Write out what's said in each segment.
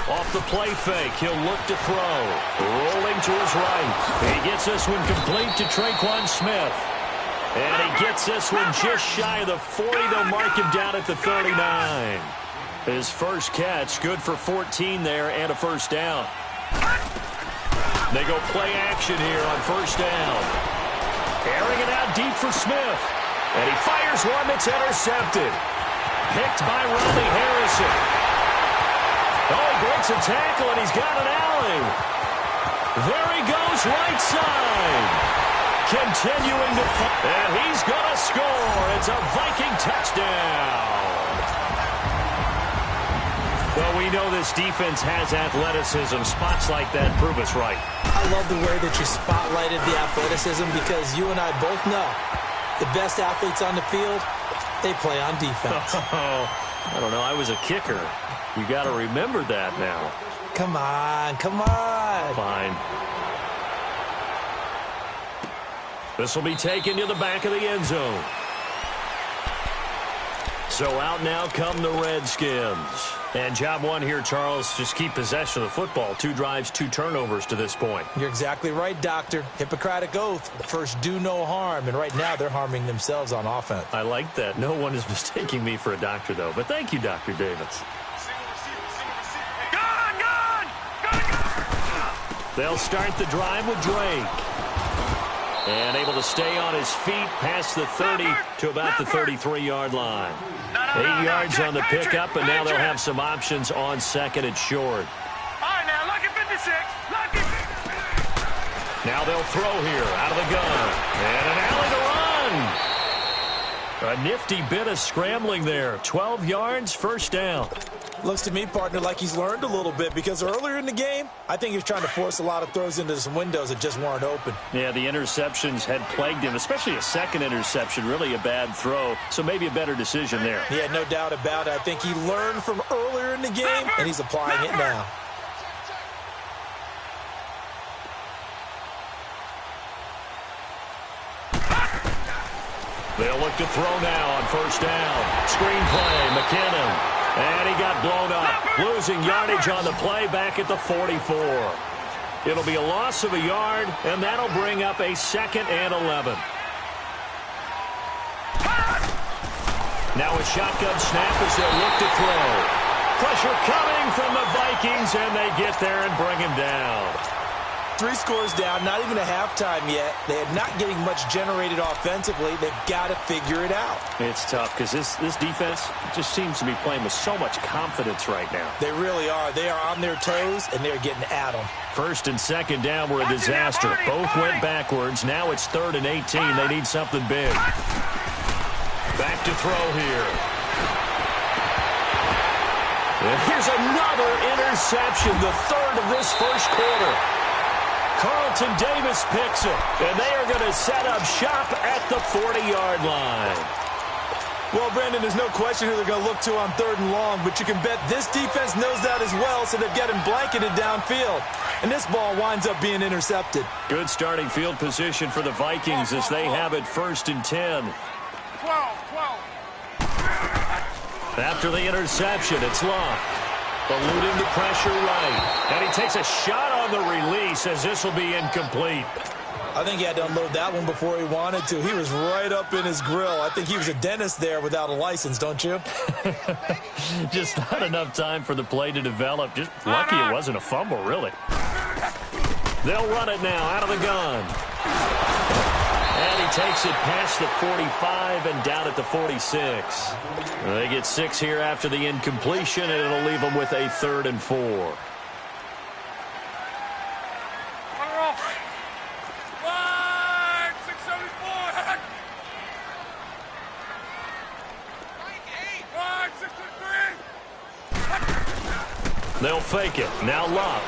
Off the play fake, he'll look to throw. Rolling to his right. He gets this one complete to Traquan Smith. And he gets this one just shy of the 40. They'll mark him down at the 39. His first catch, good for 14 there and a first down. They go play action here on first down. Airing it out deep for Smith. And he fires one that's intercepted. Picked by Ronnie Harrison. Oh, he breaks a tackle, and he's got an alley. There he goes, right side. Continuing to fight. And he's going to score. It's a Viking touchdown. Well, we know this defense has athleticism. Spots like that prove us right. I love the way that you spotlighted the athleticism because you and I both know the best athletes on the field, they play on defense. I don't know. I was a kicker. You got to remember that now. Come on, come on. Fine. This will be taken to the back of the end zone. So out now come the Redskins. And job one here, Charles, just keep possession of the football. 2 drives, 2 turnovers to this point. You're exactly right, Doctor. Hippocratic oath. First, do no harm. And right now, they're harming themselves on offense. I like that. No one is mistaking me for a doctor, though. But thank you, Dr. Davis. They'll start the drive with Drake. And able to stay on his feet past the 30 to about the 33-yard line. 8 yards on the pickup, and now they'll have some options on second and short. All right, now, lucky 56. Lucky. Now they'll throw here out of the gun. And an alley to run. A nifty bit of scrambling there. 12 yards, first down. Looks to me, partner, like he's learned a little bit because earlier in the game, I think he was trying to force a lot of throws into some windows that just weren't open. Yeah, the interceptions had plagued him, especially a second interception, really a bad throw. So maybe a better decision there. Yeah, no doubt about it. I think he learned from earlier in the game, and he's applying it now. They'll look to throw now on first down. Screen play, McKinnon. And he got blown up, losing yardage on the play back at the 44. It'll be a loss of a yard, and that'll bring up a 2nd and 11. Now a shotgun snap as they'll look to throw. Pressure coming from the Vikings, and they get there and bring him down. 3 scores down, not even a halftime yet. They are not getting much generated offensively. They've got to figure it out. It's tough because this defense just seems to be playing with so much confidence right now. They really are. They are on their toes, and they're getting at them. First and second down were a disaster. Both went backwards. Now it's 3rd and 18. They need something big. Back to throw here. And here's another interception, the 3rd of this first quarter. Carlton Davis picks it, and they are going to set up shop at the 40-yard line. Well, Brandon, there's no question who they're going to look to on 3rd and long, but you can bet this defense knows that as well, so they've got him blanketed downfield. And this ball winds up being intercepted. Good starting field position for the Vikings as they have it 1st and 10. 12. After the interception, it's Locke. Eluding the pressure right. And he takes a shot on the release as this will be incomplete. I think he had to unload that one before he wanted to. He was right up in his grill. I think he was a dentist there without a license, don't you? Just not enough time for the play to develop. Just lucky it wasn't a fumble, really. They'll run it now out of the gun. And he takes it past the 45 and down at the 46. They get 6 here after the incompletion, and it'll leave them with a 3rd and 4. They'll fake it. Now Locke.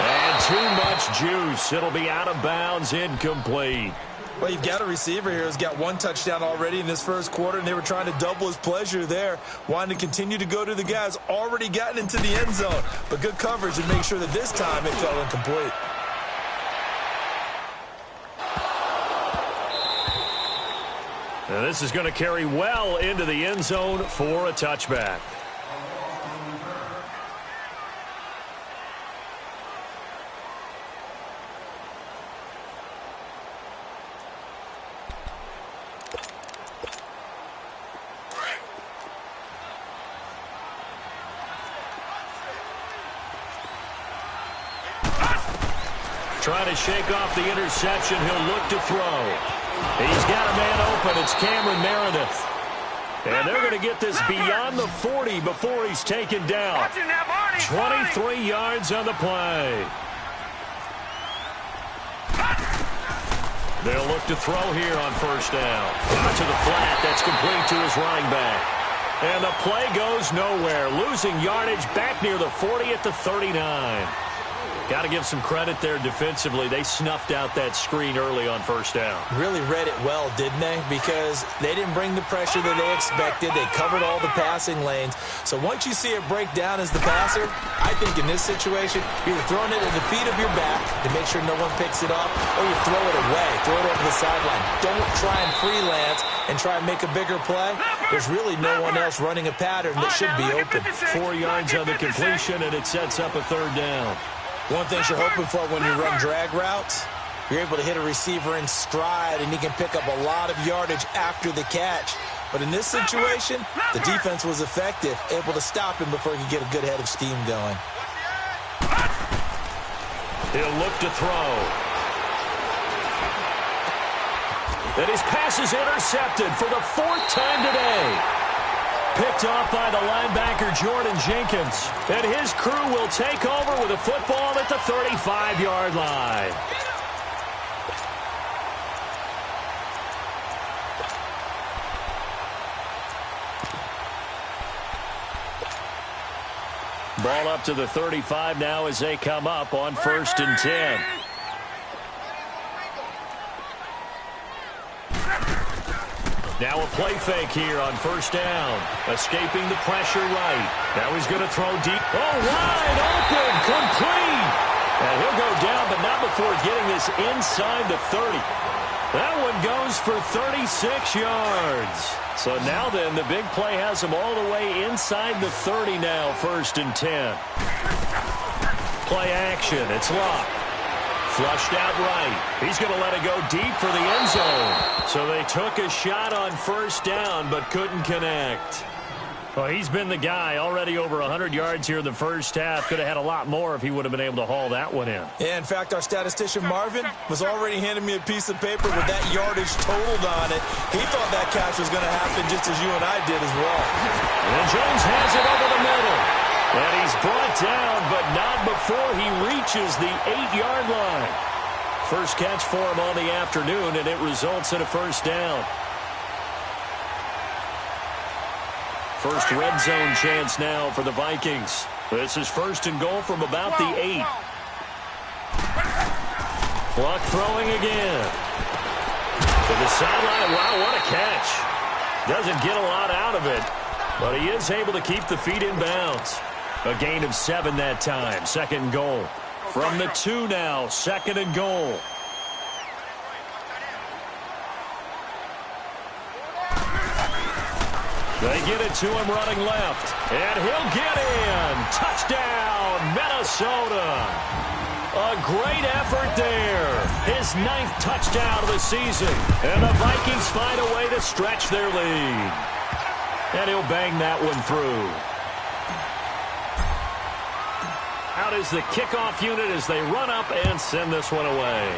And too much juice. It'll be out of bounds, incomplete. Well, you've got a receiver here who's got 1 touchdown already in this first quarter, and they were trying to double his pleasure there, wanting to continue to go to the guys already gotten into the end zone. But good coverage and make sure that this time it fell incomplete. And this is going to carry well into the end zone for a touchback. Trying to shake off the interception. He'll look to throw. He's got a man open. It's Cameron Meredith. And they're going to get this beyond the 40 before he's taken down. 23 yards on the play. They'll look to throw here on first down. Out to the flat. That's complete to his running back. And the play goes nowhere. Losing yardage back near the 40 at the 39. Got to give some credit there defensively. They snuffed out that screen early on first down. Really read it well, didn't they? Because they didn't bring the pressure that they expected. They covered all the passing lanes. So once you see it break down as the passer, I think in this situation, you're either throwing it at the feet of your back to make sure no one picks it up, or you throw it away, throw it over the sideline. Don't try and freelance and try and make a bigger play. There's really no one else running a pattern that should be open. 4 yards on the completion, and it sets up a third down. One thing you're hoping for when you run drag routes, you're able to hit a receiver in stride, and he can pick up a lot of yardage after the catch. But in this situation, the defense was effective, able to stop him before he could get a good head of steam going. He'll look to throw. And his pass is intercepted for the 4th time today. Picked off by the linebacker, Jordan Jenkins. And his crew will take over with a football at the 35-yard line. Ball up to the 35 now as they come up on 1st and 10. Now a play fake here on first down. Escaping the pressure right. Now he's going to throw deep. Oh, wide open. Complete. And he'll go down, but not before getting this inside the 30. That one goes for 36 yards. So now then, the big play has him all the way inside the 30 now, 1st and 10. Play action. It's locked. Flushed out right. He's going to let it go deep for the end zone. So they took a shot on first down, but couldn't connect. Well, he's been the guy already over 100 yards here in the first half. Could have had a lot more if he would have been able to haul that one in. Yeah, in fact, our statistician Marvin was already handing me a piece of paper with that yardage totaled on it. He thought that catch was going to happen just as you and I did as well. And Jones has it over the middle. And he's brought down, but not before he reaches the 8-yard line. First catch for him on the afternoon, and it results in a first down. First red zone chance now for the Vikings. This is 1st and goal from about the 8. Clock throwing again. To the sideline. Wow, what a catch. Doesn't get a lot out of it, but he is able to keep the feet in bounds. A gain of 7 that time. 2nd and goal. From the 2 now. 2nd and goal. They get it to him running left. And he'll get in. Touchdown, Minnesota. A great effort there. His 9th touchdown of the season. And the Vikings find a way to stretch their lead. And he'll bang that one through. Out is the kickoff unit as they run up and send this one away.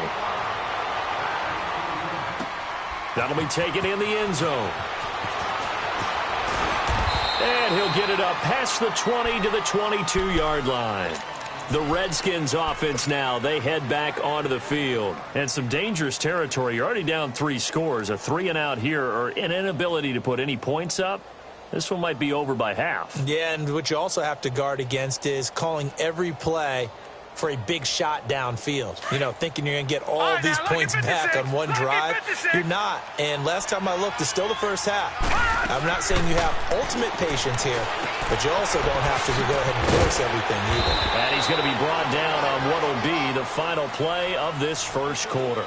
That'll be taken in the end zone. And he'll get it up past the 20 to the 22-yard line. The Redskins offense now, they head back onto the field. And some dangerous territory. You're already down 3 scores. A 3-and-out here or an inability to put any points up. This one might be over by half. Yeah, and what you also have to guard against is calling every play for a big shot downfield. You know, thinking you're going to get all these points back on one drive. You're not. And last time I looked, it's still the first half. I'm not saying you have ultimate patience here, but you also don't have to go ahead and force everything either. And he's going to be brought down on what will be the final play of this first quarter.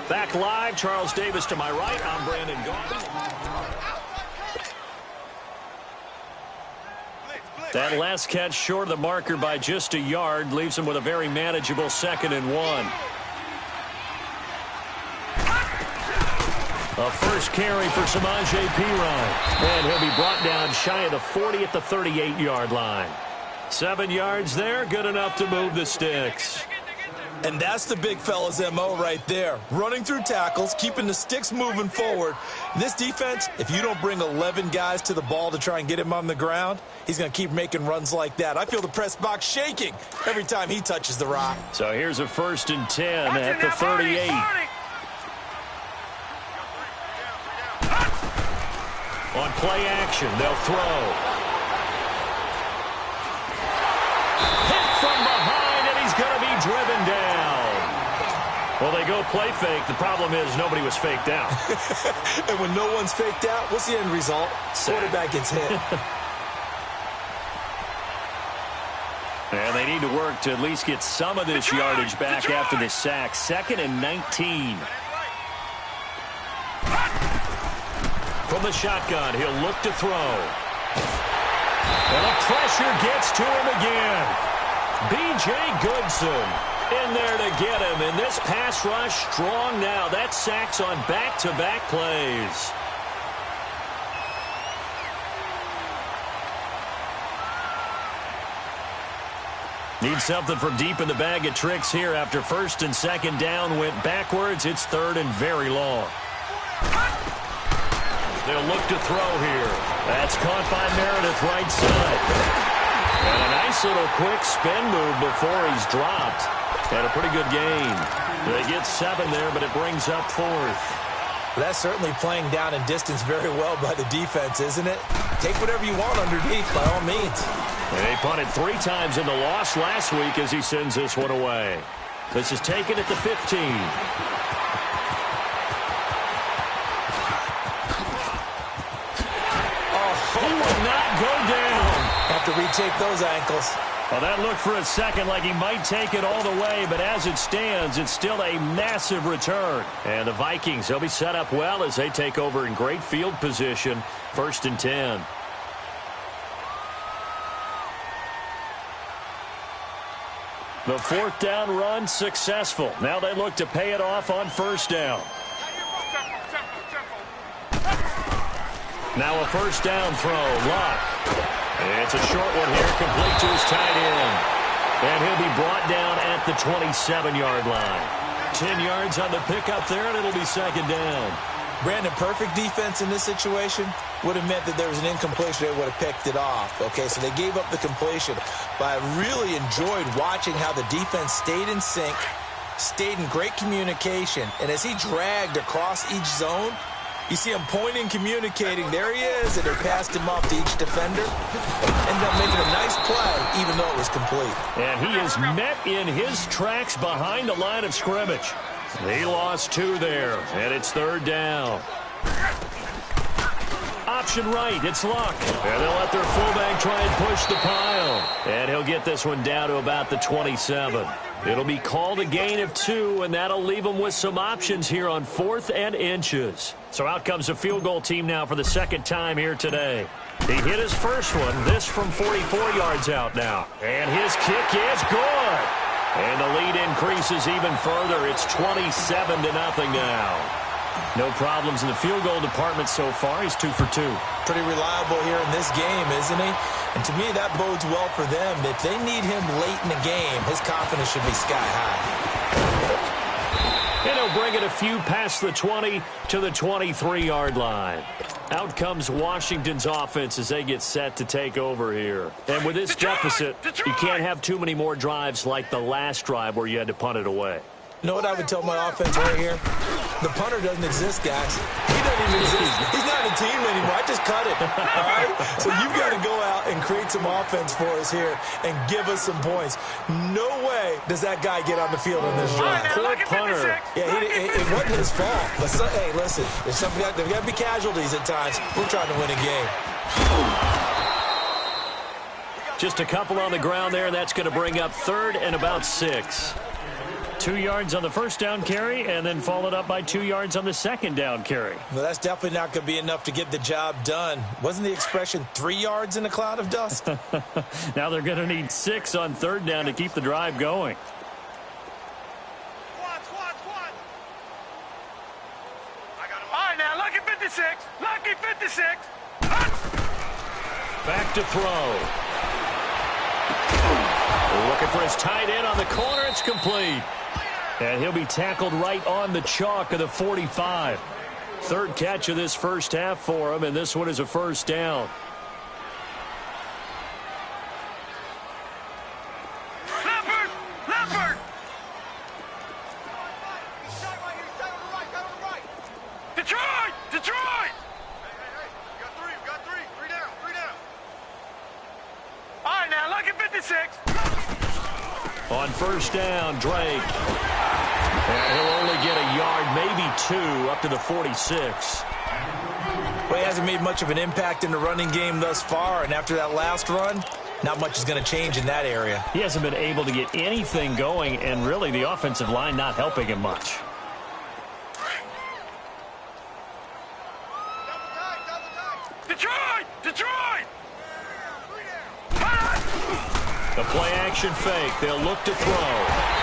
Back live, Charles Davis to my right. I'm Brandon Gaudin. That last catch short of the marker by just a yard leaves him with a very manageable 2nd and 1. A first carry for Samaje Perine. And he'll be brought down shy of the 40 at the 38-yard line. 7 yards there, good enough to move the sticks. And that's the big fella's MO right there. Running through tackles, keeping the sticks moving forward. This defense, if you don't bring 11 guys to the ball to try and get him on the ground, he's going to keep making runs like that. I feel the press box shaking every time he touches the rock. So here's a 1st and 10 at the 38. On play action, they'll throw. Hit from behind, and he's going to be driven down. Well, they go play fake. The problem is nobody was faked out. And when no one's faked out, what's the end result? Quarterback gets hit. And they need to work to at least get some of this yardage back after the sack. 2nd and 19. From the shotgun, he'll look to throw. And the pressure gets to him again. B.J. Goodson in there to get him. And this pass rush strong now. That sacks on back-to-back plays. Need something from deep in the bag of tricks here after 1st and 2nd down went backwards. It's 3rd and very long. They'll look to throw here. That's caught by Meredith right side. And a nice little quick spin move before he's dropped. And a pretty good gain. They get 7 there, but it brings up 4th. That's certainly playing down in distance very well by the defense, isn't it? Take whatever you want underneath, by all means. And they punted 3 times in the loss last week as he sends this one away. This is taken at the 15. He will not go down. Have to retake those ankles. Well, that looked for a second like he might take it all the way, but as it stands, it's still a massive return. And the Vikings, they'll be set up well as they take over in great field position. 1st and 10. The 4th down run successful. Now they look to pay it off on 1st down. Now a 1st down throw. Luck. It's a short one here, complete to his tight end. And he'll be brought down at the 27-yard line. 10 yards on the pickup there, and it'll be 2nd down. Brandon, perfect defense in this situation would have meant that there was an incompletion. They would have picked it off. Okay, so they gave up the completion. But I really enjoyed watching how the defense stayed in sync, stayed in great communication. And as he dragged across each zone, you see him pointing, communicating. There he is, and they passed him off to each defender. Ended up making a nice play, even though it was complete. And he is met in his tracks behind the line of scrimmage. He lost 2 there, and it's 3rd down. Option right, it's Luck. And they'll let their fullback try and push the pile. And he'll get this one down to about the 27. It'll be called a gain of 2, and that'll leave them with some options here on 4th and inches. So out comes the field goal team now for the 2nd time here today. He hit his first one, this from 44 yards out now. And his kick is good. And the lead increases even further. It's 27-0 now. No problems in the field goal department so far. He's 2 for 2. Pretty reliable here in this game, isn't he? And to me, that bodes well for them. If they need him late in the game, his confidence should be sky high. And he'll bring it a few past the 20 to the 23-yard line. Out comes Washington's offense as they get set to take over here. And with this deficit, you can't have too many more drives like the last drive where you had to punt it away. You know what I would tell my offense right here? The punter doesn't exist, guys. He doesn't even exist. He's not a team anymore. I just cut it. All right? So you've got to go out and create some offense for us here and give us some points. No way does that guy get on the field on this drive. Poor punter. Yeah, it wasn't his fault. But hey, listen, there's got to be casualties at times. We're trying to win a game. Just a couple on the ground there, and that's going to bring up 3rd and about 6. 2 yards on the first down carry and then followed up by 2 yards on the second down carry. Well, that's definitely not going to be enough to get the job done. Wasn't the expression 3 yards in a cloud of dust? Now they're going to need 6 on third down to keep the drive going. All right, now, lucky 56. Lucky 56. Back to throw. Looking for his tight end on the corner. It's complete. And he'll be tackled right on the chalk of the 45. Third catch of this first half for him, and this one is a first down. Leopard! Detroit! Hey, you got three. Three down. All right, now, lucky 56. On first down, Drake. And he'll only get a yard, maybe 2, up to the 46. Well, he hasn't made much of an impact in the running game thus far, and after that last run, not much is going to change in that area. He hasn't been able to get anything going, and really the offensive line not helping him much. Detroit! The play-action fake. They'll look to throw.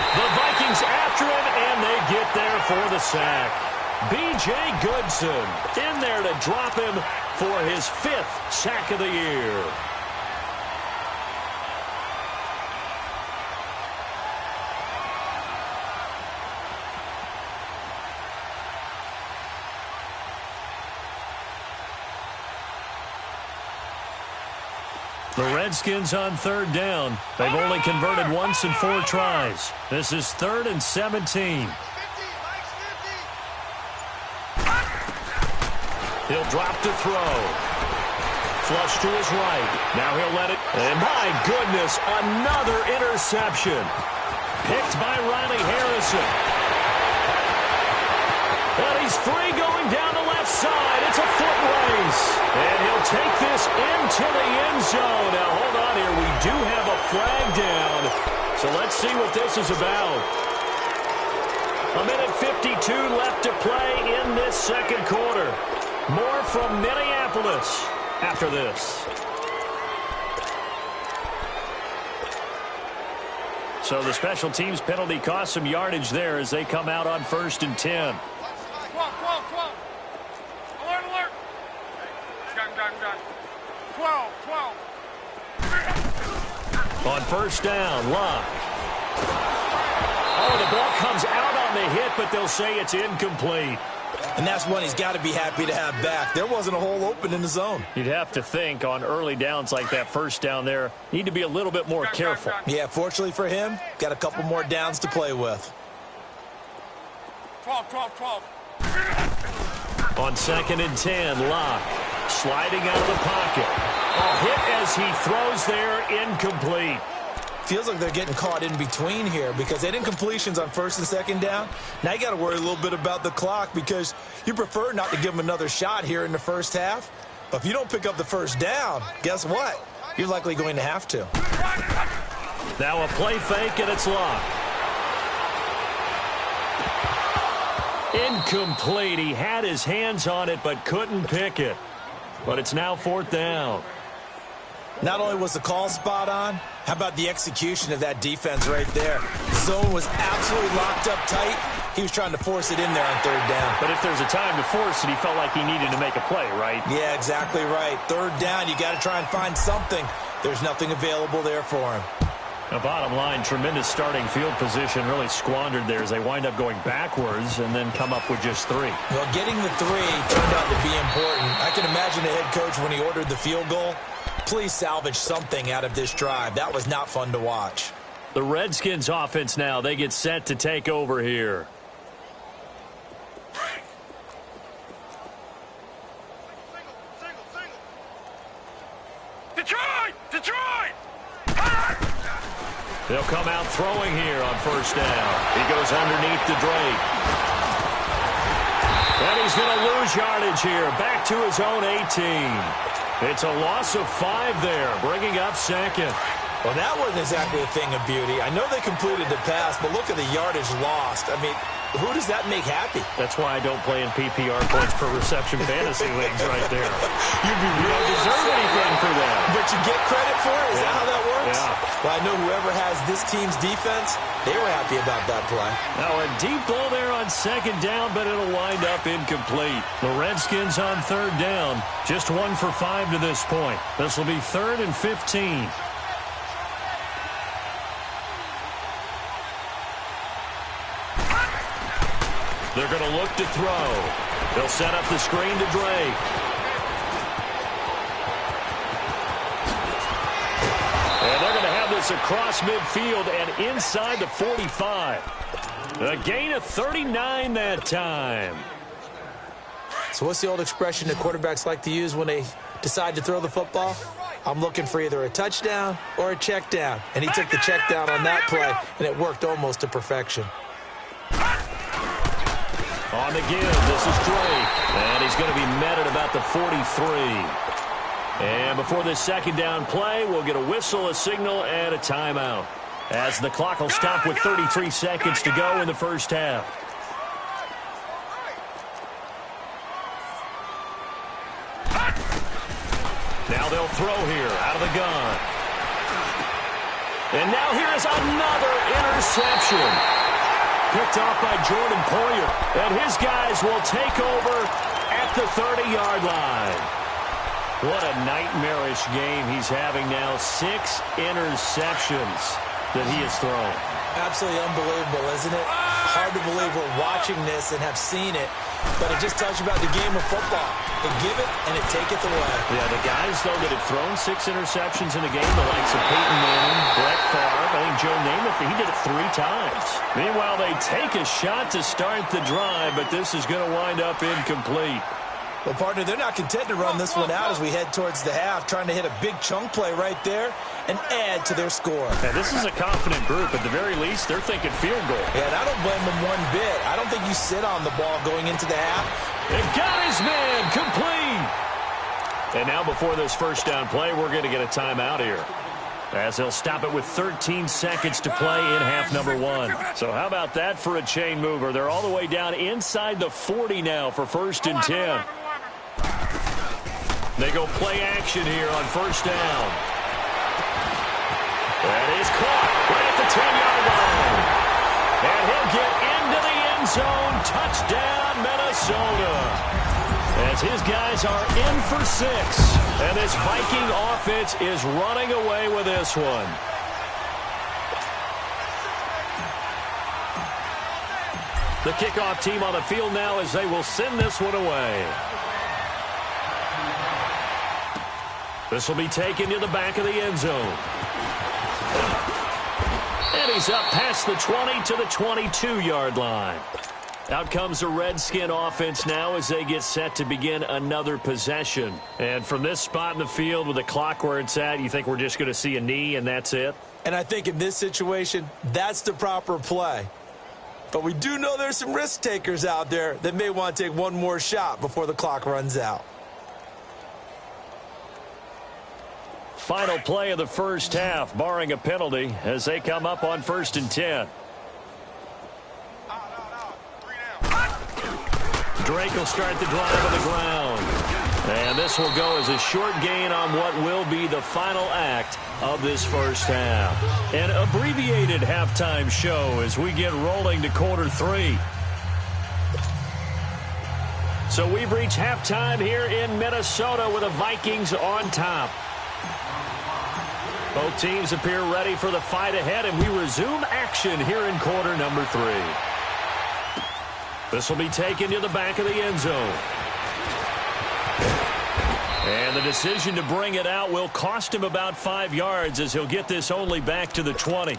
The Vikings after him, and they get there for the sack. B.J. Goodson in there to drop him for his 5th sack of the year. The Redskins on third down. They've only converted once in 4 tries. This is 3rd and 17. He'll drop to throw. Flush to his right. Now he'll let it. And my goodness, another interception. Picked by Riley Harrison. And he's free going down the left side. It's a foot race. And he'll take this into the end zone. Now, hold on here. We do have a flag down. So let's see what this is about. 1:52 left to play in this second quarter. More from Minneapolis after this. So the special teams penalty cost some yardage there as they come out on 1st and 10. 12. Alert. Gun. 12. On first down, Luck. Oh, the ball comes out on the hit, but they'll say it's incomplete. And that's one he's got to be happy to have back. There wasn't a hole open in the zone. You'd have to think on early downs like that first down there, need to be a little bit more careful. Yeah, fortunately for him, got a couple more downs to play with. 12. On 2nd and 10, Locke sliding out of the pocket. A hit as he throws there, incomplete. Feels like they're getting caught in between here because they didn't completions on 1st and 2nd down. Now you got to worry a little bit about the clock because you prefer not to give them another shot here in the first half. But if you don't pick up the first down, guess what? You're likely going to have to. Now a play fake, and it's Locke. Incomplete. He had his hands on it but couldn't pick it. But it's now 4th down. Not only was the call spot on, how about the execution of that defense right there? Zone was absolutely locked up tight. He was trying to force it in there on 3rd down. But if there's a time to force it, he felt like he needed to make a play, right? Yeah, exactly right. 3rd down, you got to try and find something. There's nothing available there for him. Now, bottom line, tremendous starting field position, really squandered there as they wind up going backwards and then come up with just 3. Well, getting the 3 turned out to be important. I can imagine the head coach when he ordered the field goal. Please salvage something out of this drive. That was not fun to watch. The Redskins offense now, they get set to take over here. Detroit! They'll come out throwing here on 1st down. He goes underneath to Drake. And he's going to lose yardage here. Back to his own 18. It's a loss of 5 there, bringing up 2nd. Well, that wasn't exactly a thing of beauty. I know they completed the pass, but look at the yardage lost. I mean, who does that make happy? That's why I don't play in PPR points per reception fantasy leagues right there. You'd be You don't deserve anything for that. But you get credit for it? Is that how that works? Yeah. Well, I know whoever has this team's defense, they were happy about that play. Now a deep ball there on second down, but it'll wind up incomplete. The Redskins on third down. Just 1 for 5 to this point. This will be 3rd and 15. They're going to look to throw. They'll set up the screen to Drake. And they're going to have this across midfield and inside the 45. A gain of 39 that time. So what's the old expression that quarterbacks like to use when they decide to throw the football? I'm looking for either a touchdown or a check down. And he took the check down on that play, and it worked almost to perfection. On the give, this is Drake. And he's going to be met at about the 43. And before this second down play, we'll get a whistle, a signal, and a timeout, as the clock will stop with 33 seconds to go in the first half. Now they'll throw here out of the gun. And now here is another interception. Picked off by Jordan Poyer. And his guys will take over at the 30-yard line. What a nightmarish game he's having now. 6 interceptions that he has thrown. Absolutely unbelievable, isn't it? Hard to believe we're watching this and have seen it, but it just tells you about the game of football. It give it and it take it away. Yeah, the guys, though, that have thrown 6 interceptions in a game, the likes of Peyton Manning, Brett Favre, I think Joe Namath, he did it 3 times. Meanwhile, they take a shot to start the drive, but this is going to wind up incomplete. Well, partner, they're not content to run this one out as we head towards the half, trying to hit a big chunk play right there and add to their score. And this is a confident group. At the very least, they're thinking field goal. Yeah, and I don't blame them one bit. I don't think you sit on the ball going into the half. And got his man complete. And now before this first down play, we're going to get a timeout here, as they'll stop it with 13 seconds to play in half number 1. So how about that for a chain mover? They're all the way down inside the 40 now for 1st and 10. They go play action here on first down. That is caught right at the 10-yard line. And he'll get into the end zone. Touchdown, Minnesota. As his guys are in for 6. And this Viking offense is running away with this one. The kickoff team on the field now as they will send this one away. This will be taken to the back of the end zone. And he's up past the 20 to the 22-yard line. Out comes the Redskin offense now as they get set to begin another possession. And from this spot in the field with the clock where it's at, you think we're just going to see a knee and that's it? And I think in this situation, that's the proper play. But we do know there's some risk takers out there that may want to take one more shot before the clock runs out. Final play of the first half, barring a penalty, as they come up on 1st and 10. Drake will start the drive on the ground. And this will go as a short gain on what will be the final act of this first half. An abbreviated halftime show as we get rolling to quarter 3. So we've reached halftime here in Minnesota with the Vikings on top. Both teams appear ready for the fight ahead, and we resume action here in quarter number 3. This will be taken to the back of the end zone. And the decision to bring it out will cost him about 5 yards as he'll get this only back to the 20.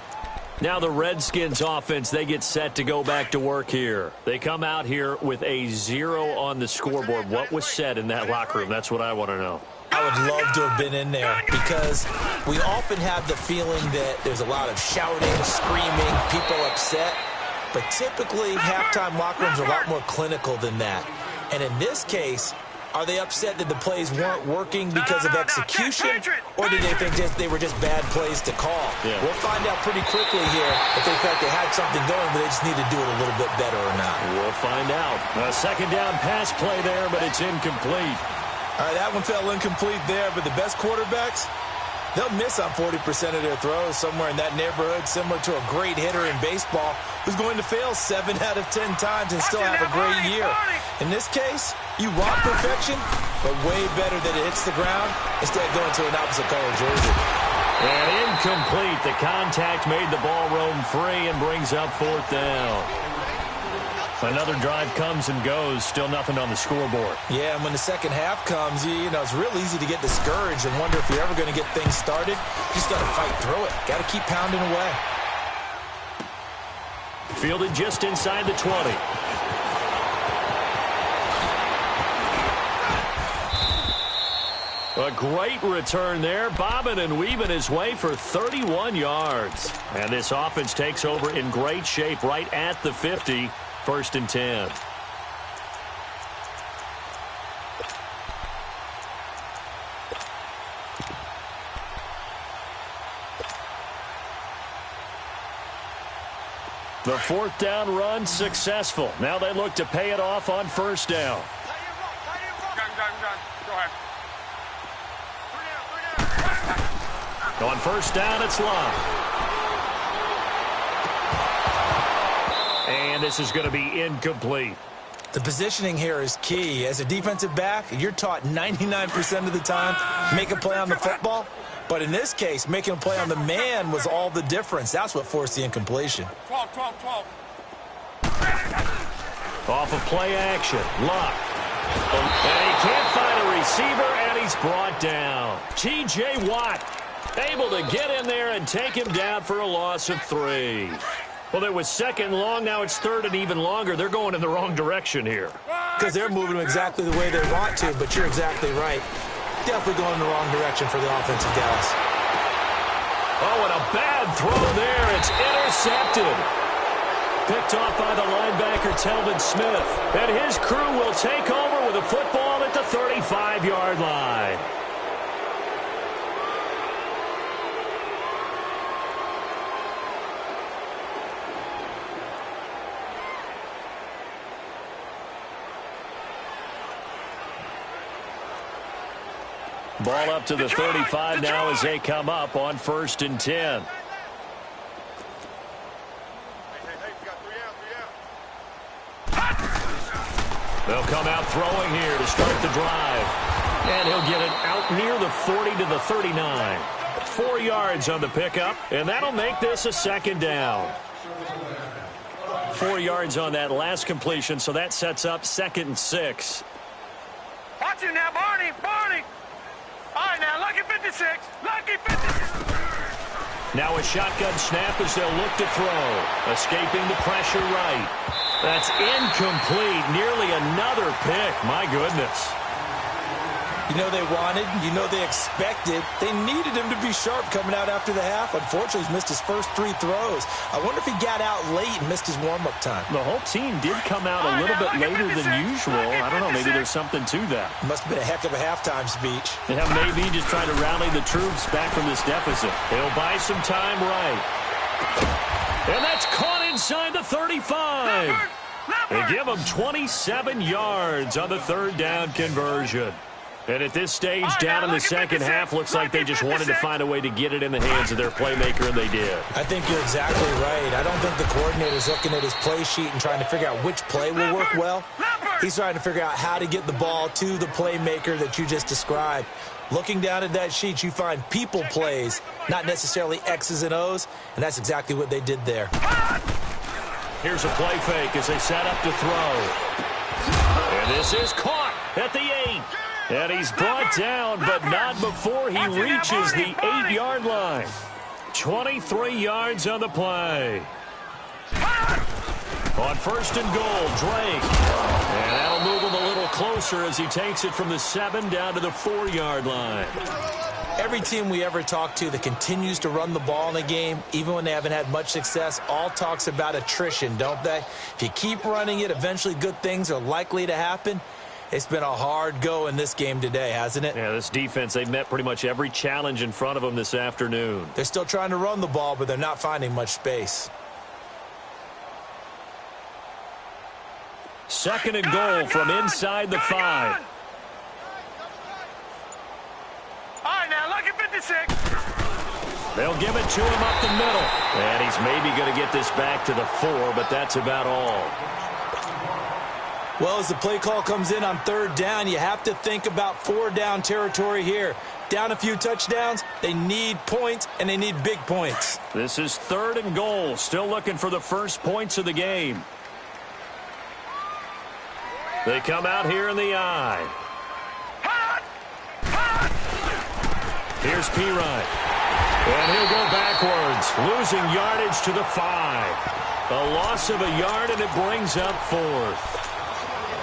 Now the Redskins offense, they get set to go back to work here. They come out here with a 0 on the scoreboard. What was said in that locker room? That's what I want to know. I would love to have been in there because we often have the feeling that there's a lot of shouting, screaming, people upset. But typically, halftime locker rooms are a lot more clinical than that. And in this case, Are they upset that the plays weren't working because of execution, or did they think they were just bad plays to call? Yeah. We'll find out pretty quickly here if they felt they had something going, but they just need to do it a little bit better or not. We'll find out. A second down pass play there, but it's incomplete. All right, that one fell incomplete there, but the best quarterbacks, they'll miss on 40% of their throws, somewhere in that neighborhood, similar to a great hitter in baseball who's going to fail 7 out of 10 times and still have a great year. In this case, you want perfection, but way better that it hits the ground instead of going to an opposite color jersey. And incomplete. The contact made the ball roam free and brings up fourth down. Another drive comes and goes. Still nothing on the scoreboard. Yeah, and when the second half comes, you know, it's real easy to get discouraged and wonder if you're ever going to get things started. You just got to fight through it. Got to keep pounding away. Fielded just inside the 20. A great return there, bobbing and weaving his way for 31 yards. And this offense takes over in great shape right at the 50, 1st and 10. The 4th down run successful. Now they look to pay it off on 1st down. Go ahead. On 1st down, it's Love. And this is going to be incomplete. The positioning here is key. As a defensive back, you're taught 99% of the time, make a play on the football. But in this case, making a play on the man was all the difference. That's what forced the incompletion. 12. Off of play action, Luck. And he can't find a receiver, and he's brought down. T.J. Watt able to get in there and take him down for a loss of 3. Well, it was 2nd long. Now it's 3rd and even longer. They're going in the wrong direction here. Because they're moving them exactly the way they want to, but you're exactly right. Definitely going in the wrong direction for the offensive guys. Oh, and a bad throw there. It's intercepted. Picked off by the linebacker, Telvin Smith. And his crew will take over with a football at the 35-yard line. Ball up to the 35 now as they come up on 1st and 10. Hey, we got 3 out. They'll come out throwing here to start the drive. And he'll get it out near the 40 to the 39. 4 yards on the pickup, and that'll make this a 2nd down. 4 yards on that last completion, so that sets up 2nd and 6. Watch it now, Barney. All right, now, lucky 56. Now a shotgun snap as they'll look to throw. Escaping the pressure right. That's incomplete. Nearly another pick. My goodness. You know they wanted, you know they expected. They needed him to be sharp coming out after the half. Unfortunately, he's missed his first 3 throws. I wonder if he got out late and missed his warm-up time. The whole team did come out a little bit later than usual. I don't know, maybe there's something to that. Must have been a heck of a halftime speech. Yeah, maybe just trying to rally the troops back from this deficit. He'll buy some time right. And that's caught inside the 35. They give him 27 yards on the 3rd down conversion. And at this stage, down in the second half, looks like they just wanted to find a way to get it in the hands of their playmaker, and they did. I think you're exactly right. I don't think the coordinator's looking at his play sheet and trying to figure out which play will work well. He's trying to figure out how to get the ball to the playmaker that you just described. Looking down at that sheet, you find people plays, not necessarily X's and O's, and that's exactly what they did there. Here's a play fake as they set up to throw. And this is caught at the 8. And he's brought down, but not before he reaches the 8-yard line. 23 yards on the play. On 1st and goal, Drake. And that'll move him a little closer as he takes it from the 7 down to the 4-yard line. Every team we ever talk to that continues to run the ball in a game, even when they haven't had much success, all talks about attrition, don't they? If you keep running it, eventually good things are likely to happen. It's been a hard go in this game today, hasn't it? Yeah, this defense, they've met pretty much every challenge in front of them this afternoon. They're still trying to run the ball, but they're not finding much space. Second and goal from inside the 5. All right, now, look at 56. They'll give it to him up the middle. And he's maybe going to get this back to the 4, but that's about all. Well, as the play call comes in on third down, you have to think about 4-down territory here. Down a few touchdowns, they need points, and they need big points. This is third and goal. Still looking for the first points of the game. They come out here in the I. Here's P-Ryan. And he'll go backwards, losing yardage to the 5. A loss of a yard, and it brings up 4th.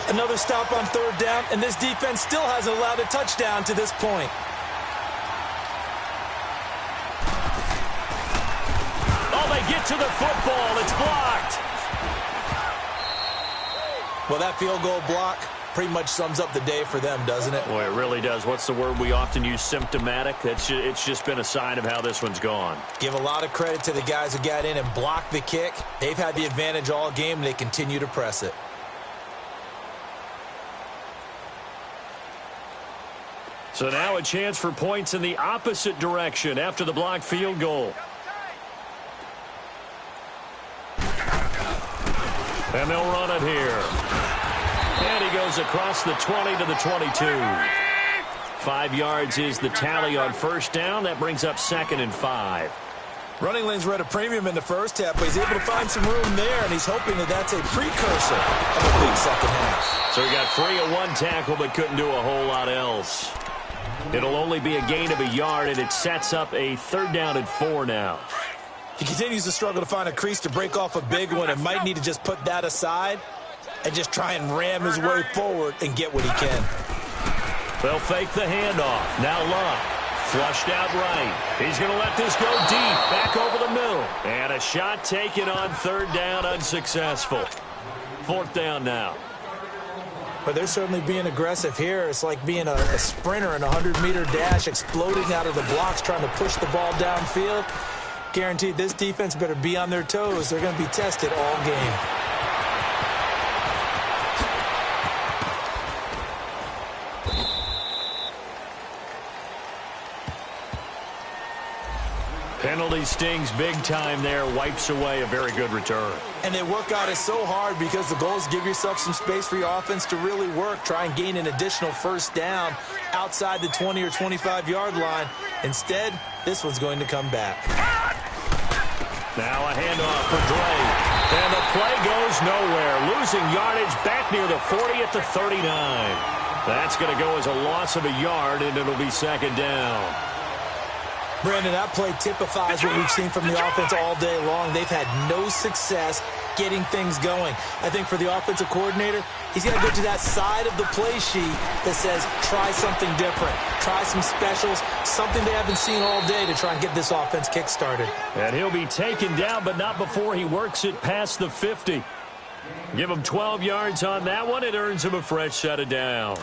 Another stop on third down, and this defense still hasn't allowed a touchdown to this point. Oh, they get to the football. It's blocked. Well, that field goal block pretty much sums up the day for them, doesn't it? Boy, it really does. What's the word we often use? Symptomatic. It's just been a sign of how this one's gone. Give a lot of credit to the guys who got in and blocked the kick. They've had the advantage all game, and they continue to press it. So now a chance for points in the opposite direction after the blocked field goal. And they'll run it here. And he goes across the 20 to the 22. 5 yards is the tally on first down. That brings up 2nd and 5. Running lanes were at a premium in the first half, but he's able to find some room there, and he's hoping that that's a precursor of a big second half. So he got free of 1 tackle, but couldn't do a whole lot else. It'll only be a gain of a yard, and it sets up a 3rd down and 4 now. He continues to struggle to find a crease to break off a big one, and might need to just put that aside and just try and ram his way forward and get what he can. They'll fake the handoff. Now Luck. Flushed out right. He's going to let this go deep. Back over the middle. And a shot taken on 3rd down, unsuccessful. 4th down now. But they're certainly being aggressive here. It's like being a sprinter in a 100-meter dash, exploding out of the blocks, trying to push the ball downfield. Guaranteed this defense better be on their toes. They're going to be tested all game. Penalty stings big time there. Wipes away a very good return. And they work out it so hard because the goal is give yourself some space for your offense to really work. Try and gain an additional first down outside the 20 or 25-yard line. Instead, this one's going to come back. Now a handoff for Dre. And the play goes nowhere. Losing yardage back near the 40 at the 39. That's going to go as a loss of a yard, and it'll be 2nd down. Brandon, that play typifies what we've seen from the offense all day long. They've had no success getting things going. I think for the offensive coordinator, he's got to go to that side of the play sheet that says, try something different. Try some specials, something they haven't seen all day to try and get this offense kick-started. And he'll be taken down, but not before he works it past the 50. Give him 12 yards on that one. It earns him a fresh set of downs.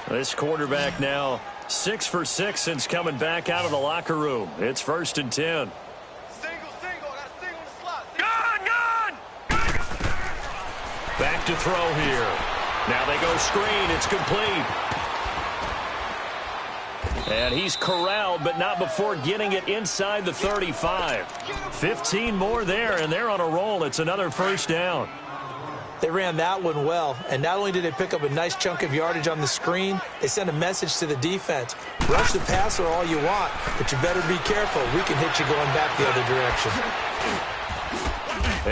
This quarterback now 6 for 6 since coming back out of the locker room. It's 1st and 10. Single. I got a single in the slot. Gun! Back to throw here. Now they go screen. It's complete. And he's corralled, but not before getting it inside the 35. 15 more there, and they're on a roll. It's another first down. They ran that one well, and not only did they pick up a nice chunk of yardage on the screen, they sent a message to the defense. Rush the passer all you want, but you better be careful. We can hit you going back the other direction.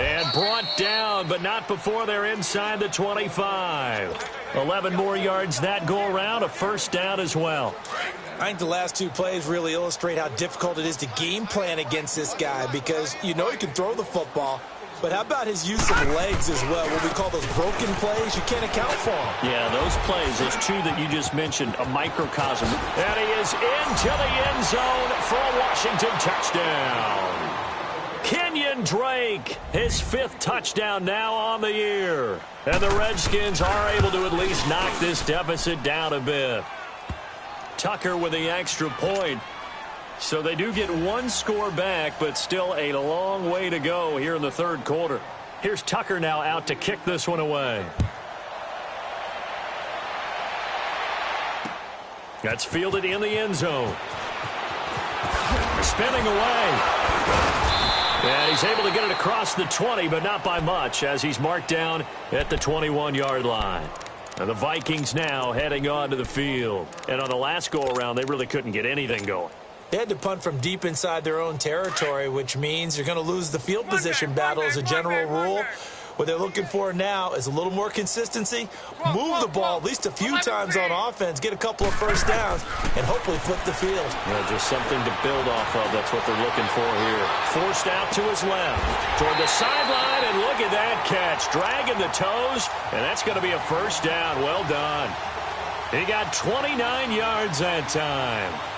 And brought down, but not before they're inside the 25. 11 more yards that go around, a first down as well. I think the last 2 plays really illustrate how difficult it is to game plan against this guy, because you know he can throw the football, but how about his use of legs as well? What we call those broken plays, you can't account for them. Yeah, those plays, those 2 that you just mentioned, a microcosm. And he is into the end zone for a Washington touchdown. Kenyon Kenyon Drake, his 5th touchdown now on the year. And the Redskins are able to at least knock this deficit down a bit. Tucker with the extra point. So they do get 1 score back, but still a long way to go here in the 3rd quarter. Here's Tucker now out to kick this one away. That's fielded in the end zone. Spinning away. And he's able to get it across the 20, but not by much, as he's marked down at the 21-yard line. And the Vikings now heading on to the field. And on the last go-around, they really couldn't get anything going. They had to punt from deep inside their own territory, which means you're going to lose the field position battle as a general rule. What they're looking for now is a little more consistency, move the ball at least a few times on offense, get a couple of first downs, and hopefully flip the field. Yeah, just something to build off of. That's what they're looking for here. Forced out to his left, toward the sideline, and look at that catch. Dragging the toes, and that's going to be a first down. Well done. He got 29 yards that time.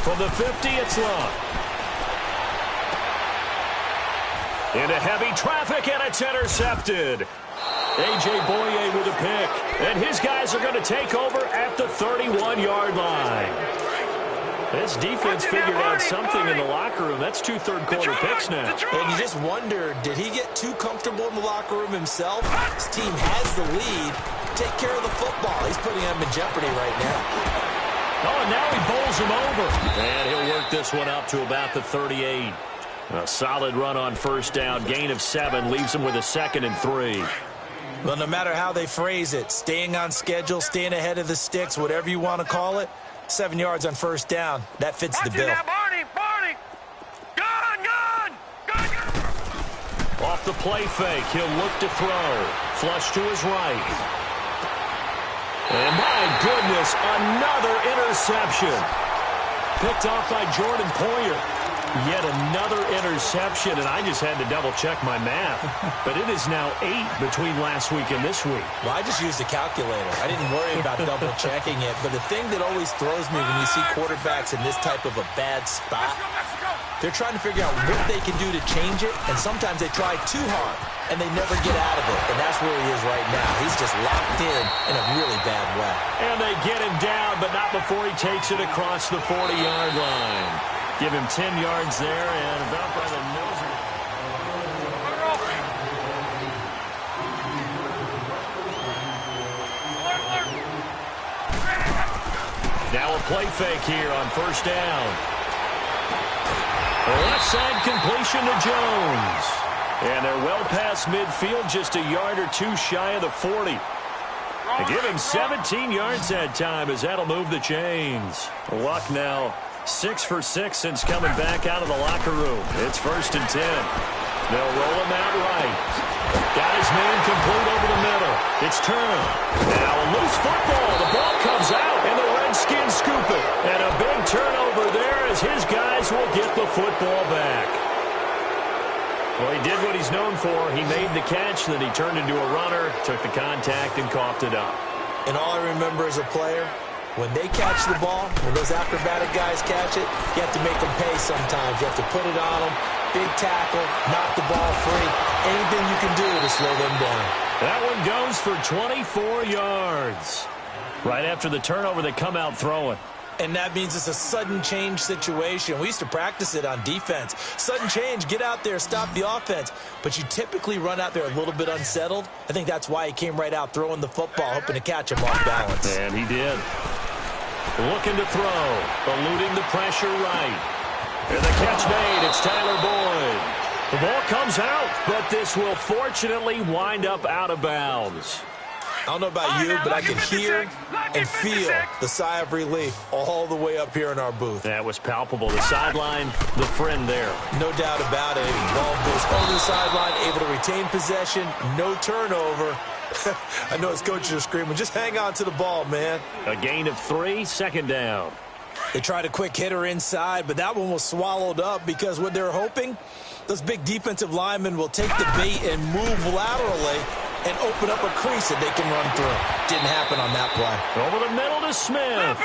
From the 50, it's long. Into heavy traffic, and it's intercepted. A.J. Boye with a pick. And his guys are going to take over at the 31-yard line. This defense figured out something in the locker room. That's 2 third-quarter picks now. And you just wonder, did he get too comfortable in the locker room himself? His team has the lead. Take care of the football. He's putting them in jeopardy right now. Oh, and now he bowls him over. And he'll work this one up to about the 38. A solid run on first down. Gain of 7 leaves him with a 2nd and 3. Well, no matter how they phrase it, staying on schedule, staying ahead of the sticks, whatever you want to call it, 7 yards on first down, that fits the bill. Barney! Gone! Off the play fake, he'll look to throw. Flush to his right. And my goodness, another interception. Picked off by Jordan Poyer. Yet another interception, and I just had to double-check my math. But it is now 8 between last week and this week. Well, I just used a calculator. I didn't worry about double-checking it. But the thing that always throws me when you see quarterbacks in this type of a bad spot, they're trying to figure out what they can do to change it, and sometimes they try too hard, and they never get out of it. And that's where he is right now. He's just locked in a really bad way. And they get him down, but not before he takes it across the 40-yard line. Give him 10 yards there, and about by the nose. Now a play fake here on first down. Left side completion to Jones. And they're well past midfield, just a yard or 2 shy of the 40. They give him 17 yards that time, as that'll move the chains. Luck now 6 for 6 since coming back out of the locker room. It's first and 10. They'll roll him out right. Got his man complete over the middle. It's turned. Now a loose football. The ball comes out, and the Redskins scoop it. And a big turnover there as his guys will get the football back. Well, he did what he's known for. He made the catch, then he turned into a runner, took the contact, and coughed it up. And all I remember as a player, when they catch the ball, when those acrobatic guys catch it, you have to make them pay sometimes. You have to put it on them, big tackle, knock the ball free. Anything you can do to slow them down. That one goes for 24 yards. Right after the turnover, they come out throwing. And that means it's a sudden change situation. We used to practice it on defense. Sudden change, get out there, stop the offense. But you typically run out there a little bit unsettled. I think that's why he came right out throwing the football, hoping to catch him off balance. And he did. Looking to throw, eluding the pressure right. And the catch made, it's Tyler Boyd. The ball comes out, but this will fortunately wind up out of bounds. I don't know about you, but I can hear and feel the sigh of relief all the way up here in our booth. That was palpable. The sideline, the friend there. No doubt about it. Ball goes over the sideline, able to retain possession, no turnover. I know his coaches are screaming, just hang on to the ball, man. A gain of 3, second down. They tried a quick hitter inside, but that one was swallowed up because what they're hoping, those big defensive linemen will take the bait and move laterally and open up a crease that they can run through. Didn't happen on that play. Over the middle to Smith.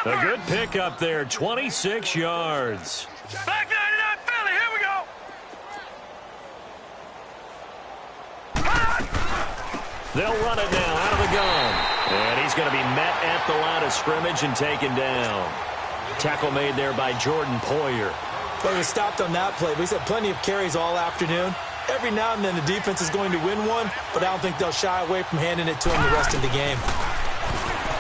A good pick up there, 26 yards. Back 99 Philly, here we go. They'll run it now out of the gun. And he's going to be met at the line of scrimmage and taken down. Tackle made there by Jordan Poyer. Well, he was stopped on that play, but he's had plenty of carries all afternoon. Every now and then the defense is going to win one, but I don't think they'll shy away from handing it to him the rest of the game.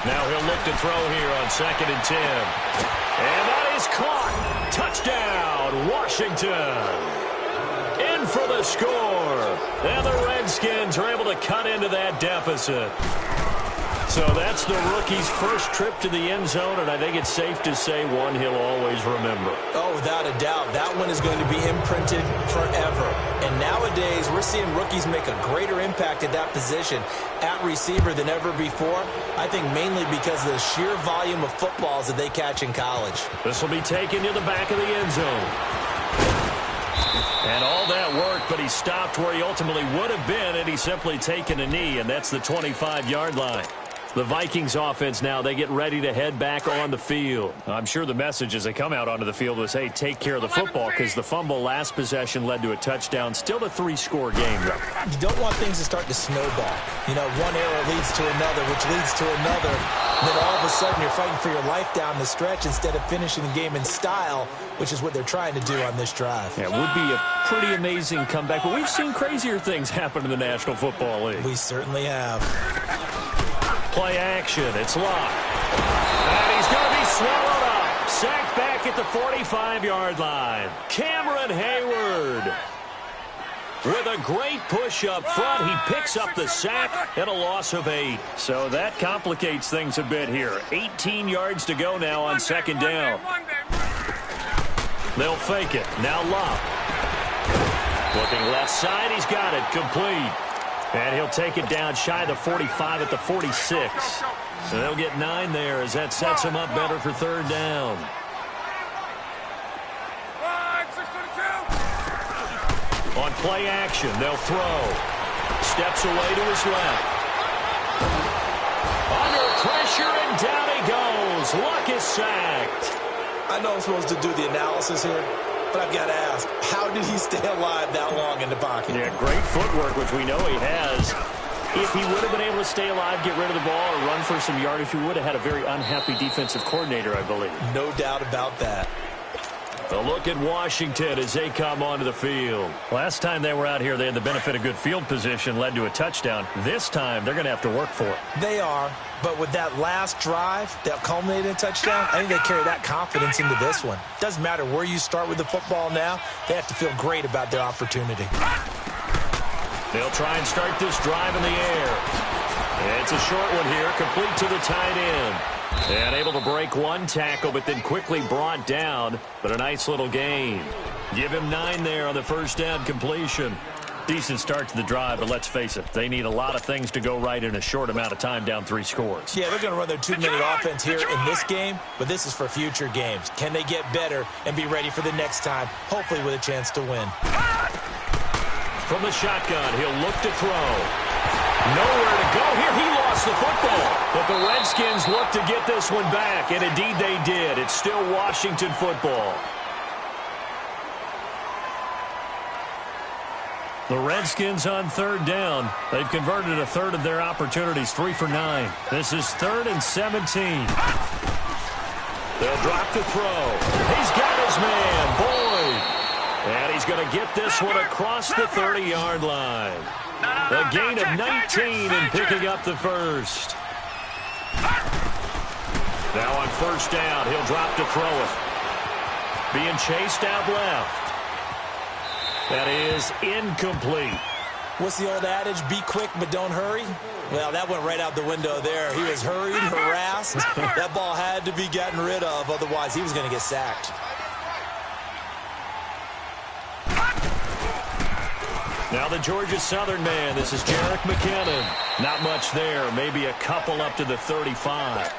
Now he'll look to throw here on 2nd and 10. And that is caught. Touchdown, Washington. In for the score. And the Redskins are able to cut into that deficit. So that's the rookie's first trip to the end zone, and I think it's safe to say one he'll always remember. Oh, without a doubt. That one is going to be imprinted forever. And nowadays, we're seeing rookies make a greater impact at that position at receiver than ever before. I think mainly because of the sheer volume of footballs that they catch in college. This will be taken to the back of the end zone. And all that work, but he stopped where he ultimately would have been, and he's simply taken a knee, and that's the 25-yard line. The Vikings offense now, they get ready to head back on the field. I'm sure the message as they come out onto the field was, hey, take care of the football, because the fumble last possession led to a touchdown. Still a 3-score game, though. You don't want things to start to snowball. You know, one error leads to another, which leads to another. And then all of a sudden you're fighting for your life down the stretch instead of finishing the game in style, which is what they're trying to do on this drive. Yeah, it would be a pretty amazing comeback, but we've seen crazier things happen in the National Football League. We certainly have. Play action. It's locked. And he's going to be swallowed up. Sacked back at the 45-yard line. Cameron Hayward. With a great push up front, he picks up the sack and a loss of 8. So that complicates things a bit here. 18 yards to go now on 2nd down. They'll fake it. Now Love. Looking left side. He's got it. Complete. And he'll take it down shy of the 45 at the 46. So they'll get 9 there as that sets him up better for 3rd down. On play action, they'll throw. Steps away to his left. Under pressure, and down he goes. Luck is sacked. I know I'm supposed to do the analysis here, but I've got to ask, how did he stay alive that long in the pocket? Yeah, great footwork, which we know he has. If he would have been able to stay alive, get rid of the ball, or run for some yardage, he would have had a very unhappy defensive coordinator, I believe. No doubt about that. A look at Washington as they come onto the field. Last time they were out here, they had the benefit of good field position, led to a touchdown. This time, they're going to have to work for it. They are, but with that last drive that culminated in a touchdown, I think they carry that confidence into this one. Doesn't matter where you start with the football now, they have to feel great about their opportunity. They'll try and start this drive in the air. It's a short one here, complete to the tight end. And able to break one tackle, but then quickly brought down. But a nice little gain. Give him 9 there on the 1st down completion. Decent start to the drive, but let's face it, they need a lot of things to go right in a short amount of time, down 3 scores. Yeah, they're going to run their 2-minute offense here in this game, but this is for future games. Can they get better and be ready for the next time, hopefully with a chance to win? From the shotgun, he'll look to throw. Nowhere to go here. He lost the football. But the Redskins look to get this one back, and indeed they did. It's still Washington football. The Redskins on 3rd down. They've converted a third of their opportunities, 3 for 9. This is 3rd and 17. They'll drop to throw. He's got his man, Boyd. And he's going to get this one across the 30-yard line. A gain of 19 and picking up the first. Now on 1st down, he'll drop to throw it. Being chased out left. That is incomplete. What's the old adage? Be quick, but don't hurry? Well, that went right out the window there. He was hurried, harassed. That ball had to be gotten rid of, otherwise he was going to get sacked. Now the Georgia Southern man. This is Jerick McKinnon. Not much there. Maybe a couple up to the 35.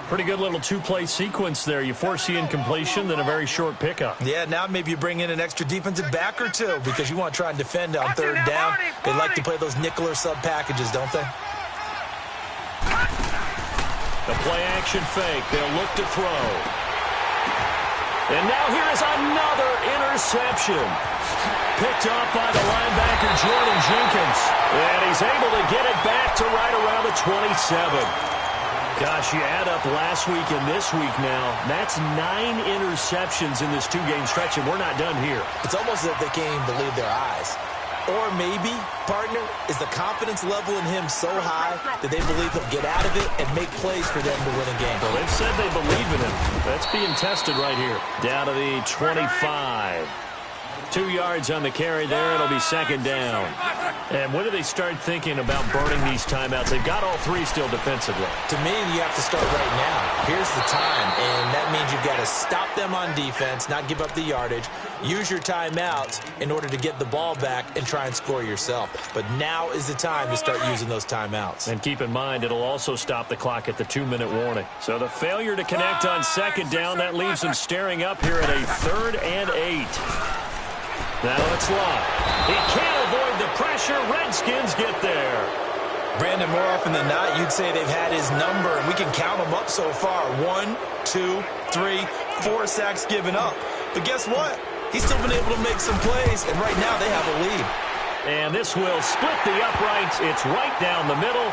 Pretty good little two-play sequence there. You force the incompletion, then a very short pickup. Yeah, now maybe you bring in an extra defensive back or two because you want to try and defend on third down. They like to play those nickel or sub packages, don't they? The play-action fake. They'll look to throw. And now here is another interception. Picked up by the linebacker, Jordan Jenkins. And he's able to get it back to right around the 27. Gosh, you add up last week and this week now. That's 9 interceptions in this two-game stretch, and we're not done here. It's almost as if they can't even believe their eyes. Or maybe, partner, is the confidence level in him so high that they believe he'll get out of it and make plays for them to win a game. Well, they've said they believe in him. That's being tested right here. Down to the 25. 2 yards on the carry there. It'll be second down. And when do they start thinking about burning these timeouts? They've got all 3 still defensively. To me, you have to start right now. Here's the time, and that means you've got to stop them on defense, not give up the yardage, use your timeouts in order to get the ball back and try and score yourself. But now is the time to start using those timeouts. And keep in mind, it'll also stop the clock at the 2-minute warning. So the failure to connect on second down, that leaves them staring up here at a 3rd and 8. Now it's Locke. He can't avoid the pressure. Redskins get there. Brandon, more often than not, you'd say they've had his number, and we can count them up so far. 1, 2, 3, 4 sacks given up. But guess what? He's still been able to make some plays, and right now they have a lead. And this will split the uprights. It's right down the middle.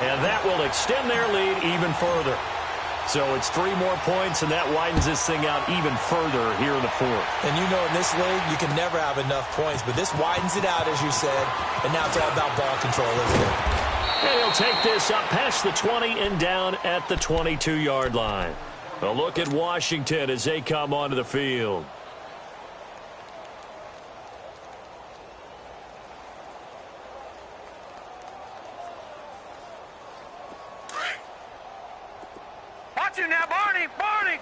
And that will extend their lead even further. So it's 3 more points, and that widens this thing out even further here in the 4th. And you know in this league, you can never have enough points, but this widens it out, as you said, and now it's all about ball control, isn't it? And he'll take this up past the 20 and down at the 22-yard line. A look at Washington as they come onto the field. Watch you now, Barney! Barney!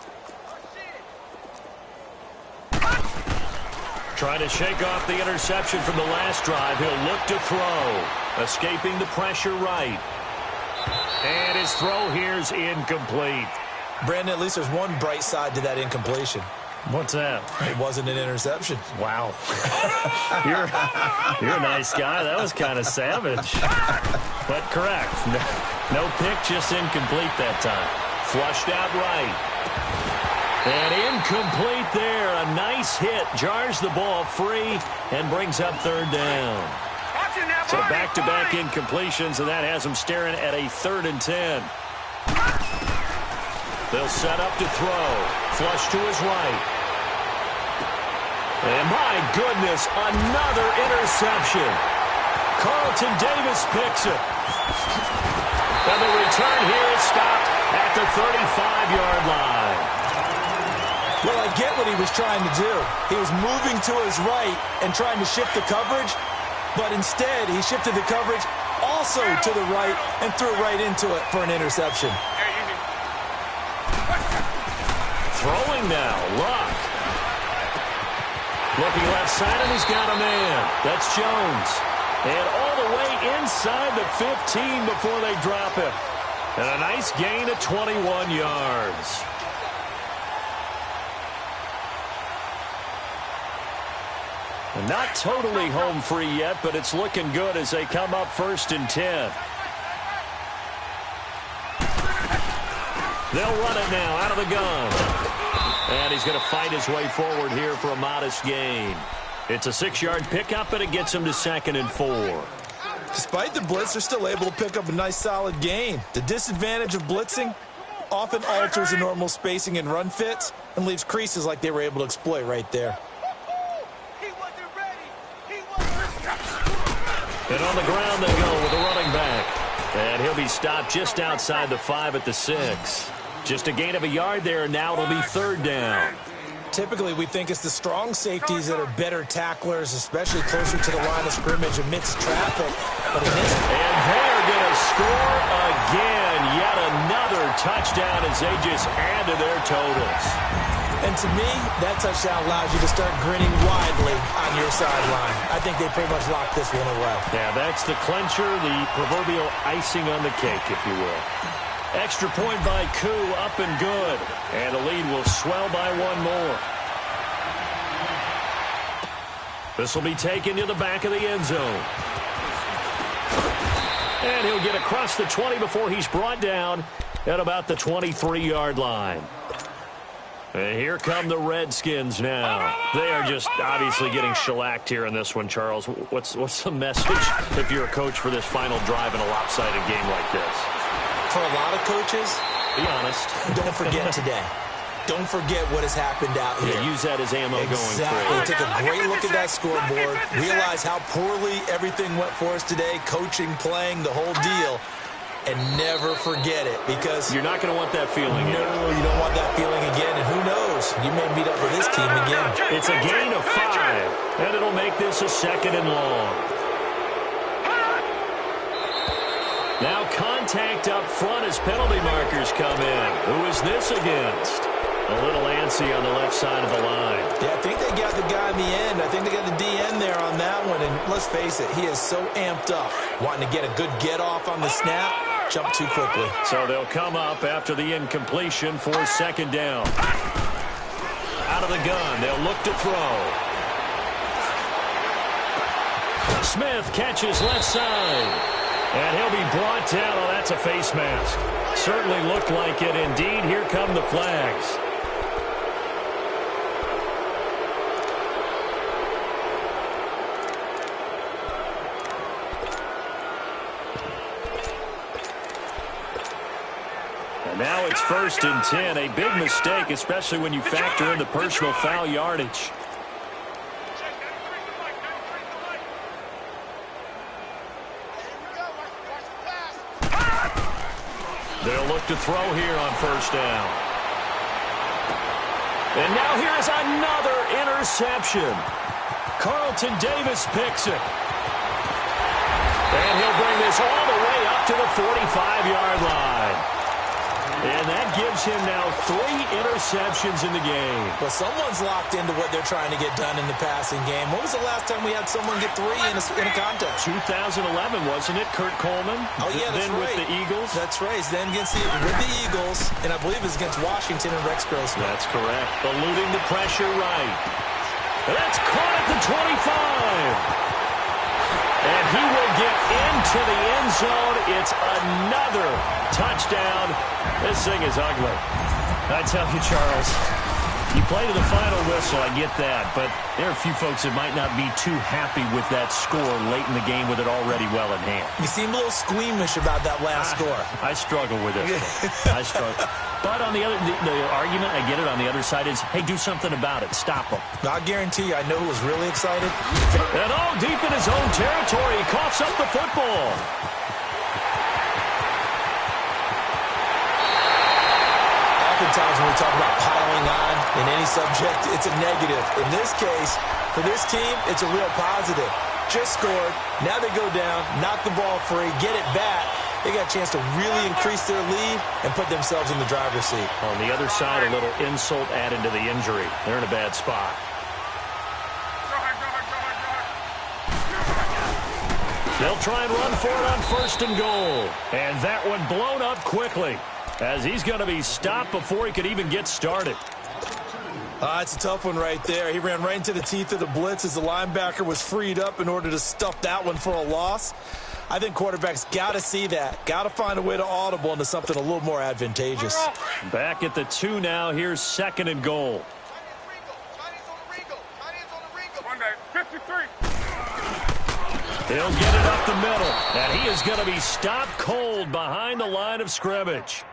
Trying to shake off the interception from the last drive. He'll look to throw. Escaping the pressure right. And his throw here's incomplete. Brandon, at least there's one bright side to that incompletion. What's that? It wasn't an interception. Wow. You're a nice guy. That was kind of savage. But correct. No pick, just incomplete that time. Flushed out right. And incomplete there. A nice hit. Jars the ball free and brings up 3rd down. So back-to-back incompletions, and that has them staring at a 3rd and 10. They'll set up to throw. Flush to his right. And my goodness, another interception. Carlton Davis picks it. And the return here is stopped at the 35-yard line. Well, I get what he was trying to do. He was moving to his right and trying to shift the coverage, but instead he shifted the coverage also to the right and threw right into it for an interception. Throwing now, Luck. Looking left side, and he's got a man. That's Jones. And all the way inside the 15 before they drop it. And a nice gain of 21 yards. And not totally home free yet, but it's looking good as they come up 1st and 10. They'll run it now out of the gun. And he's going to fight his way forward here for a modest gain. It's a 6-yard pickup, and it gets him to 2nd and 4. Despite the blitz, they're still able to pick up a nice solid gain. The disadvantage of blitzing often alters the normal spacing and run fits and leaves creases like they were able to exploit right there. And on the ground they go with the running back. And he'll be stopped just outside the 5 at the 6. Just a gain of a yard there, and now it'll be 3rd down. Typically, we think it's the strong safeties that are better tacklers, especially closer to the line of scrimmage amidst traffic. But in this... And they're going to score again. Yet another touchdown as they just add to their totals. And to me, that touchdown allows you to start grinning widely on your sideline. I think they pretty much locked this one away. Yeah, that's the clincher, the proverbial icing on the cake, if you will. Extra point by Koo, up and good. And the lead will swell by one more. This will be taken to the back of the end zone. And he'll get across the 20 before he's brought down at about the 23-yard line. And here come the Redskins now. They are just obviously getting shellacked here in this one, Charles. What's the message if you're a coach for this final drive in a lopsided game like this? For a lot of coaches, be honest. Don't forget today. Don't forget what has happened out here. Yeah, use that as ammo going forward. Take a great look at that scoreboard. Realize how poorly everything went for us today. Coaching, playing, the whole deal. And never forget it, because you're not going to want that feeling. No, you don't want that feeling again. And who knows? You may meet up with this team again. It's a gain of 5, and it'll make this a 2nd and long. Now contact up front as penalty markers come in. Who is this against? A little antsy on the left side of the line. Yeah, I think they got the guy in the end. I think they got the DN there on that one. And let's face it, he is so amped up, wanting to get a good get-off on the snap. Jump too quickly. So they'll come up after the incompletion for 2nd down. Out of the gun, they'll look to throw. Smith catches left side. And he'll be brought down. Oh, that's a face mask. Certainly looked like it. Indeed, here come the flags. And now it's 1st and 10. A big mistake, especially when you factor in the personal foul yardage. They'll look to throw here on 1st down. And now here's another interception. Carlton Davis picks it. And he'll bring this all the way up to the 45-yard line. And that gives him now 3 interceptions in the game. Well, someone's locked into what they're trying to get done in the passing game. When was the last time we had someone get 3 in a contest? 2011, wasn't it? Kurt Coleman? Oh, yeah, that's then right. With the Eagles? That's right. Then with the Eagles, and I believe it was against Washington and Rex Grossman. That's correct. Eluding the pressure right. That's caught at the 25. And he will get into the end zone. It's another touchdown. This thing is ugly. I tell you, Charles, you play to the final whistle, I get that. But there are a few folks that might not be too happy with that score late in the game with it already well in hand. You seem a little squeamish about that last score. I struggle with it. I struggle. But on the other, the argument, I get it, on the other side is, hey, do something about it. Stop them. I guarantee you, I know who was really excited. And deep in his own territory, he coughs up the football. Oftentimes when we talk about piling on in any subject, it's a negative. In this case, for this team, it's a real positive. Just scored. Now they go down, knock the ball free, get it back. They got a chance to really increase their lead and put themselves in the driver's seat. On the other side, a little insult added to the injury. They're in a bad spot. They'll try and run for it on 1st and goal. And that one blown up quickly, as he's going to be stopped before he could even get started. It's a tough one right there. He ran right into the teeth of the blitz as the linebacker was freed up in order to stuff that one for a loss. I think quarterbacks got to see that. Got to find a way to audible into something a little more advantageous. Back at the 2 now. Here's 2nd and goal. He'll get it up the middle. And he is going to be stopped cold behind the line of scrimmage.